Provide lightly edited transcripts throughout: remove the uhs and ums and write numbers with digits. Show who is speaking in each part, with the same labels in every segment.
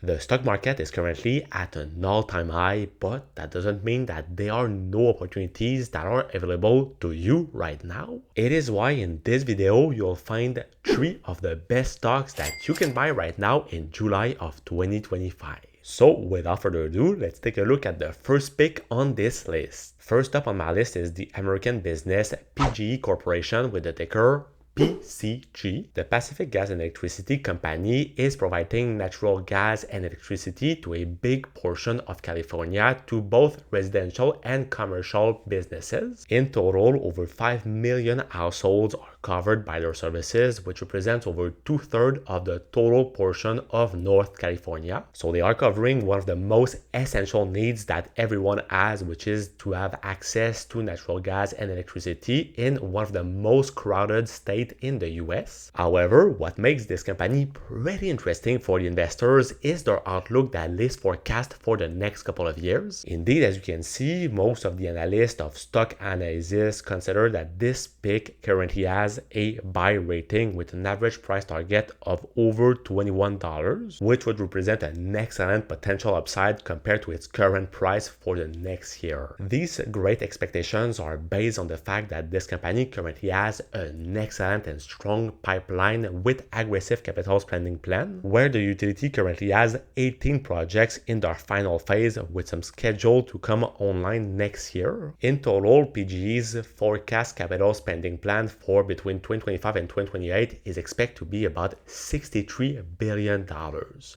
Speaker 1: The stock market is currently at an all-time high, but that doesn't mean that there are no opportunities that are available to you right now. It is why in this video, you'll find 3 of the best stocks that you can buy right now in July of 2025. So without further ado, let's take a look at the first pick on this list. First up on my list is the American business PGE Corporation with the ticker PCG. The Pacific Gas and Electricity Company is providing natural gas and electricity to a big portion of California to both residential and commercial businesses. In total, over 5 million households are covered by their services, which represents over 2/3 of the total portion of North California. So they are covering one of the most essential needs that everyone has, which is to have access to natural gas and electricity in one of the most crowded states in the US. However, what makes this company pretty interesting for the investors is their outlook that is forecast for the next couple of years. Indeed, as you can see, most of the analysts of stock analysis consider that this pick currently has a buy rating with an average price target of over $21, which would represent an excellent potential upside compared to its current price for the next year. These great expectations are based on the fact that this company currently has an excellent and strong pipeline with aggressive capital spending plan, where the utility currently has 18 projects in their final phase with some scheduled to come online next year. In total, PGE's forecast capital spending plan for between 2025 and 2028 is expected to be about $63 billion.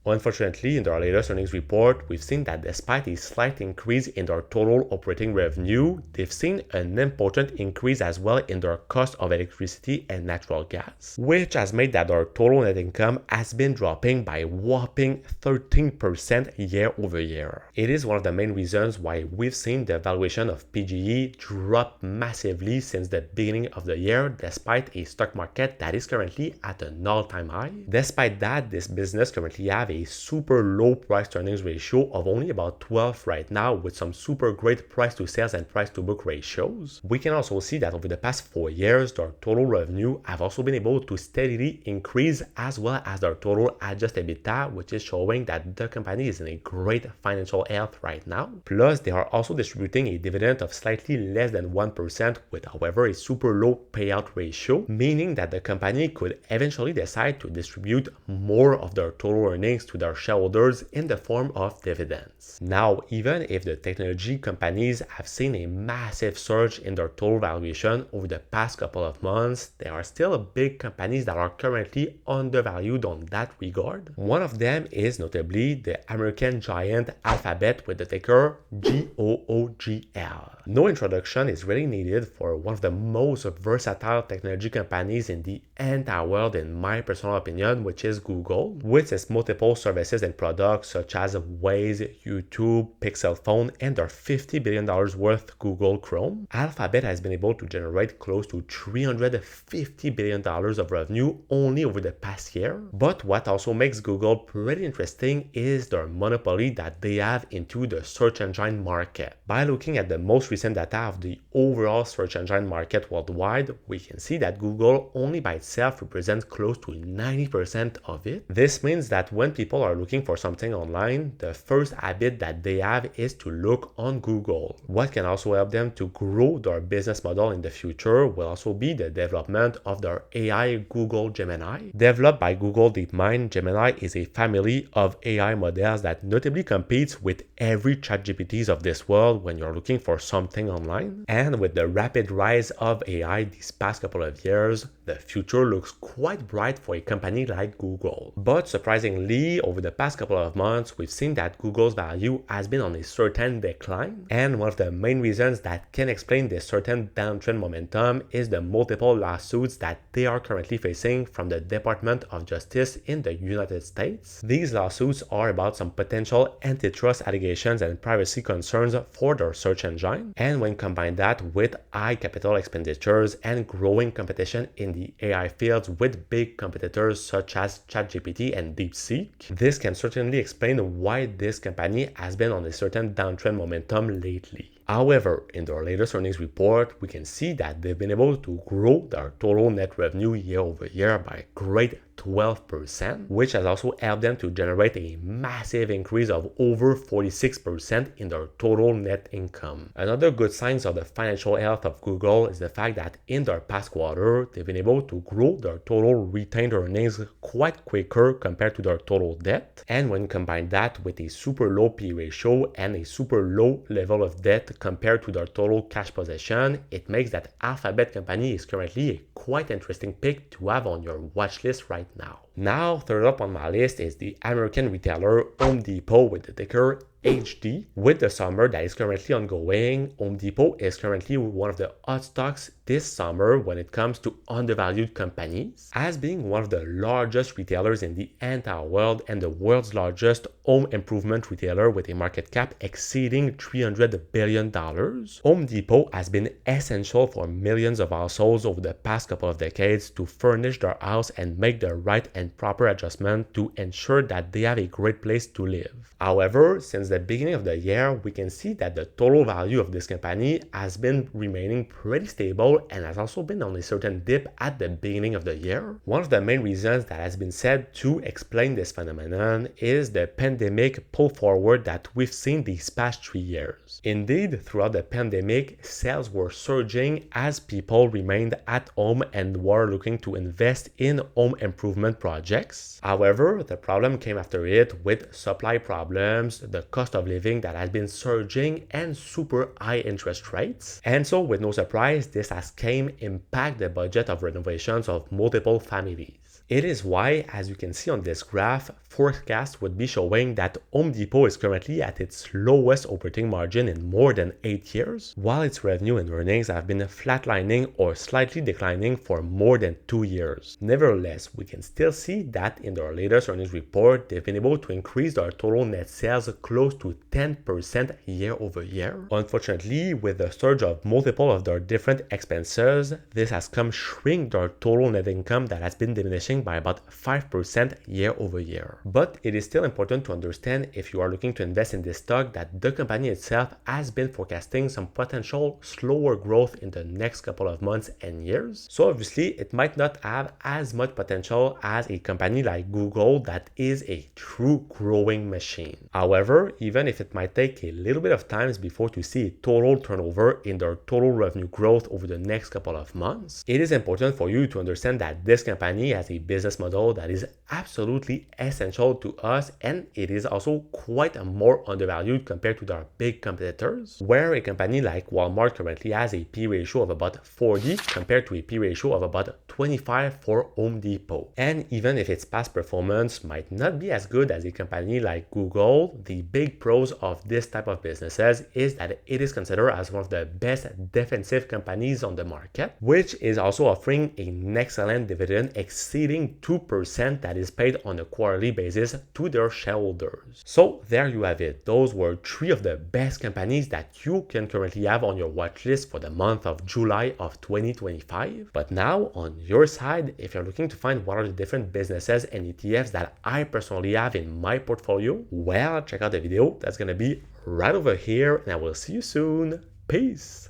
Speaker 1: Unfortunately, in their latest earnings report, we've seen that despite a slight increase in their total operating revenue, they've seen an important increase as well in their cost of electricity and natural gas, which has made that their total net income has been dropping by a whopping 13% year over year. It is one of the main reasons why we've seen the valuation of PGE drop massively since the beginning of the year, despite a stock market that is currently at an all-time high. Despite that, this business currently have a super low price to earnings ratio of only about 12 right now, with some super great price to sales and price to book ratios. We can also see that over the past 4 years, their total revenue have also been able to steadily increase, as well as their total adjusted EBITDA, which is showing that the company is in a great financial health right now. Plus, they are also distributing a dividend of slightly less than 1%, with however a super low payout ratio, meaning that the company could eventually decide to distribute more of their total earnings to their shareholders in the form of dividends. Now, even if the technology companies have seen a massive surge in their total valuation over the past couple of months, there are still big companies that are currently undervalued on that regard. One of them is notably the American giant Alphabet with the ticker GOOGL. No introduction is really needed for one of the most versatile technology companies in the entire world, in my personal opinion, which is Google, with its multiple services and products such as Waze, YouTube, Pixel phone, and their $50 billion worth Google Chrome. Alphabet has been able to generate close to $350 billion of revenue only over the past year. But what also makes Google pretty interesting is their monopoly that they have into the search engine market. By looking at the most recent data of the overall search engine market worldwide, we can see that Google only by itself represents close to 90% of it. This means that when people are looking for something online, the first habit that they have is to look on Google. What can also help them to grow their business model in the future will also be the development of their AI Google Gemini. Developed by Google DeepMind, Gemini is a family of AI models that notably competes with every ChatGPTs of this world when you're looking for something online. And with the rapid rise of AI these past couple of years, the future looks quite bright for a company like Google. But surprisingly, over the past couple of months, we've seen that Google's value has been on a certain decline. And one of the main reasons that can explain this certain downtrend momentum is the multiple lawsuits that they are currently facing from the Department of Justice in the United States. These lawsuits are about some potential antitrust allegations and privacy concerns for their search engine. And when combine that with high capital expenditures and growing competition in the AI fields with big competitors such as ChatGPT and DeepSeek, this can certainly explain why this company has been on a certain downtrend momentum lately. However, in their latest earnings report, we can see that they've been able to grow their total net revenue year over year by a great 12%, which has also helped them to generate a massive increase of over 46% in their total net income. Another good sign of the financial health of Google is the fact that in their past quarter, they've been able to grow their total retained earnings quite quicker compared to their total debt. And when you combine that with a super low P ratio and a super low level of debt compared to their total cash position, it makes that Alphabet company is currently a quite interesting pick to have on your watch list right now. Now, third up on my list is the American retailer Home Depot with the ticker HD. With the summer that is currently ongoing, Home Depot is currently one of the hot stocks this summer when it comes to undervalued companies. As being one of the largest retailers in the entire world and the world's largest home improvement retailer with a market cap exceeding $300 billion, Home Depot has been essential for millions of households over the past couple of decades to furnish their house and make the right and proper adjustment to ensure that they have a great place to live. However, since the beginning of the year, we can see that the total value of this company has been remaining pretty stable and has also been on a certain dip at the beginning of the year. One of the main reasons that has been said to explain this phenomenon is the pandemic pull forward that we've seen these past 3 years. Indeed, throughout the pandemic, sales were surging as people remained at home and were looking to invest in home improvement projects. However, the problem came after it with supply problems, the cost of living that has been surging, and super high interest rates. And so, with no surprise, this has came impact the budget of renovations of multiple families. It is why, as you can see on this graph, forecast would be showing that Home Depot is currently at its lowest operating margin in more than 8 years, while its revenue and earnings have been flatlining or slightly declining for more than 2 years. Nevertheless, we can still see that in their latest earnings report, they've been able to increase their total net sales close to 10% year over year. Unfortunately, with the surge of multiple of their different expenses, this has come shrink their total net income that has been diminishing by about 5% year over year. But it is still important to understand, if you are looking to invest in this stock, that the company itself has been forecasting some potential slower growth in the next couple of months and years. So obviously, it might not have as much potential as a company like Google that is a true growing machine. However, even if it might take a little bit of time before to see a total turnover in their total revenue growth over the next couple of months, it is important for you to understand that this company has a business model that is absolutely essential to us, and it is also quite more undervalued compared to their big competitors, where a company like Walmart currently has a P ratio of about 40 compared to a P ratio of about 25 for Home Depot. And even if its past performance might not be as good as a company like Google, the big pros of this type of businesses is that it is considered as one of the best defensive companies on the market, which is also offering an excellent dividend exceeding 2% that is paid on a quarterly basis to their shareholders. So there you have it. Those were 3 of the best companies that you can currently have on your watch list for the month of July of 2025. But now on your side, if you're looking to find what are the different businesses and ETFs that I personally have in my portfolio, well, check out the video that's going to be right over here, and I will see you soon. Peace.